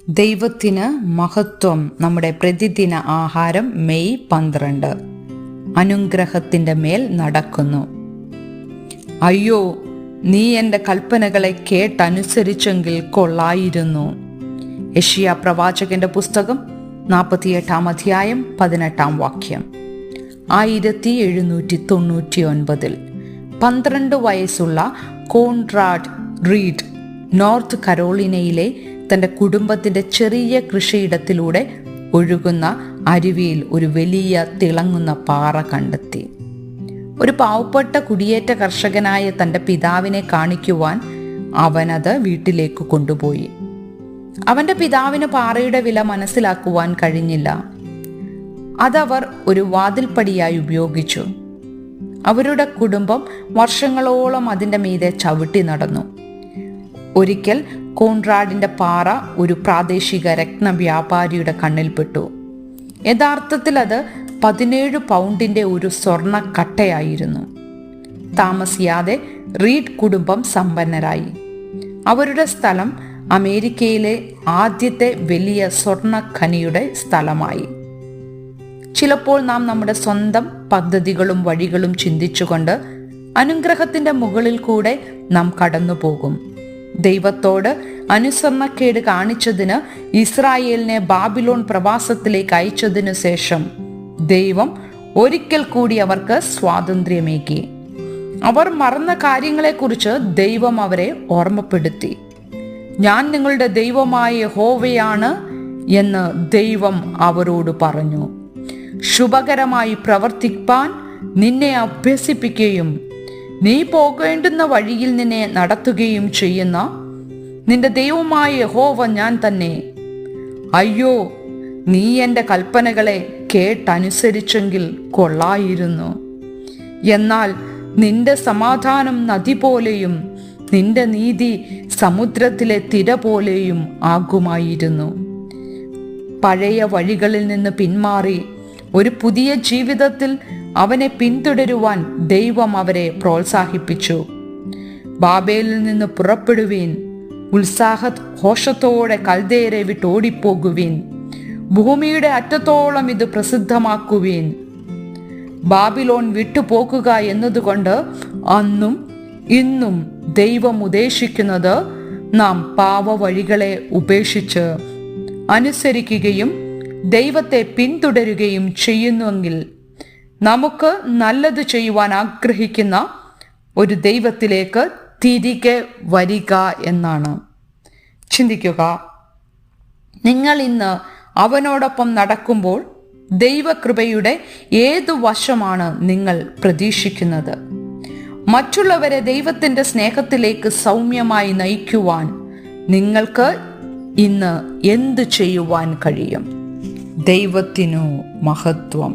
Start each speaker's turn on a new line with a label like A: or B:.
A: ദൈവത്തിന് മഹത്വം. നമ്മുടെ പ്രതിദിന ആഹാരം മെയ് 12. അനുഗ്രഹത്തിൻ്റെ മേൽ നടക്കുന്നു. അയ്യോ, നീ എൻ്റെ കൽപ്പനകളെ കേട്ടനുസരിച്ചെങ്കിൽ കൊള്ളായിരുന്നു. യെശയ്യാ പ്രവാചകന്റെ പുസ്തകം 48 അധ്യായം 18 വാക്യം. 1799 12 വയസ്സുള്ള കോൺറാഡ് റീഡ് നോർത്ത് കരോളിനയിലെ തൻ്റെ കുടുംബത്തിൻ്റെ ചെറിയ കൃഷിയിടത്തിലൂടെ ഒഴുകുന്ന അരുവിയിൽ ഒരു വലിയ തിളങ്ങുന്ന പാറ കണ്ടെത്തി. ഒരു പാവപ്പെട്ട കുടിയേറ്റ കർഷകനായ തൻ്റെ പിതാവിനെ കാണിക്കുവാൻ അവനത് വീട്ടിലേക്ക് കൊണ്ടുപോയി. അവൻ്റെ പിതാവിന് പാറയുടെ വില മനസ്സിലാക്കുവാൻ കഴിഞ്ഞില്ല. അതവർ ഒരു വാതിൽപ്പടിയായി ഉപയോഗിച്ചു. അവരുടെ കുടുംബം വർഷങ്ങളോളം അതിൻ്റെ മീതെ ചവിട്ടി നടന്നു. ഒരിക്കൽ കോൺറാഡിന്റെ പാറ ഒരു പ്രാദേശിക രത്ന വ്യാപാരിയുടെ കണ്ണിൽപ്പെട്ടു. യഥാർത്ഥത്തിൽ അത് 17 പൗണ്ടിന്റെ ഒരു സ്വർണ്ണ കട്ടയായിരുന്നു. താമസിയാതെ റീഡ് കുടുംബം സമ്പന്നരായി. അവരുടെ സ്ഥലം അമേരിക്കയിലെ ആദ്യത്തെ വലിയ സ്വർണ്ണ ഖനിയുടെ സ്ഥലമായി. ചിലപ്പോൾ നാം നമ്മുടെ സ്വന്തം പദ്ധതികളും വഴികളും ചിന്തിച്ചുകൊണ്ട് അനുഗ്രഹത്തിന്റെ മുകളിൽ കൂടെ നാം കടന്നു പോകും. ദൈവത്തോട് അനുസരണക്കേട് കാണിച്ചതിന് ഇസ്രായേലിനെ ബാബിലോൺ പ്രവാസത്തിലേക്ക് അയച്ചതിനു ശേഷം ദൈവം ഒരിക്കൽ കൂടി അവർക്ക് സ്വാതന്ത്ര്യമേകി. അവർ മറന്ന കാര്യങ്ങളെക്കുറിച്ച് ദൈവം അവരെ ഓർമ്മപ്പെടുത്തി. ഞാൻ നിങ്ങളുടെ ദൈവമായ യഹോവയാണ് എന്ന് ദൈവം അവരോട് പറഞ്ഞു. ശുഭകരമായി പ്രവർത്തിപ്പാൻ നിന്നെ അഭ്യസിപ്പിക്കുകയും നീ പോകേണ്ടുന്ന വഴിയിൽ നിന്നെ നടത്തുകയും ചെയ്യുന്ന നിന്റെ ദൈവമായ യഹോവ ഞാൻ തന്നെ. അയ്യോ, നീ എൻ്റെ കൽപ്പനകളെ കേട്ടനുസരിച്ചെങ്കിൽ കൊള്ളായിരുന്നു. എന്നാൽ നിന്റെ സമാധാനം നദി പോലെയും നിന്റെ നീതി സമുദ്രത്തിലെ തിര പോലെയും ആകുമായിരുന്നു. പഴയ വഴികളിൽ നിന്ന് പിന്മാറി ഒരു പുതിയ ജീവിതത്തിൽ അവനെ പിന്തുടരുവാൻ ദൈവം അവരെ പ്രോത്സാഹിപ്പിച്ചു. ബാബേലിൽ നിന്ന് പുറപ്പെടുവീൻ, ഉത്സാഹഘോഷത്തോടെ കൽദയരെ വിട്ടോടിപ്പോകുവീൻ, ഭൂമിയുടെ അറ്റത്തോളം ഇത് പ്രസിദ്ധമാക്കുവീൻ. ബാബിലോൺ വിട്ടുപോകുക എന്നതുകൊണ്ട് അന്നും ഇന്നും ദൈവം ഉദ്ദേശിക്കുന്നത് നാം പാവ വഴികളെ ഉപേക്ഷിച്ച് അനുസരിക്കുകയും ദൈവത്തെ പിന്തുടരുകയും ചെയ്യുന്നുവെങ്കിൽ നമുക്ക് നല്ലത് ചെയ്യുവാൻ ആഗ്രഹിക്കുന്ന ഒരു ദൈവത്തിലേക്ക് തിരികെ വരിക എന്നാണ്. ചിന്തിക്കുക, നിങ്ങൾ ഇന്ന് അവനോടൊപ്പം നടക്കുമ്പോൾ ദൈവകൃപയുടെ ഏതു വശമാണ് നിങ്ങൾ പ്രതീക്ഷിക്കുന്നത്? മറ്റുള്ളവരെ ദൈവത്തിൻ്റെ സ്നേഹത്തിലേക്ക് സൗമ്യമായി നയിക്കുവാൻ നിങ്ങൾക്ക് ഇന്ന് എന്ത് ചെയ്യുവാൻ കഴിയും? ദൈവത്തിനു മഹത്വം.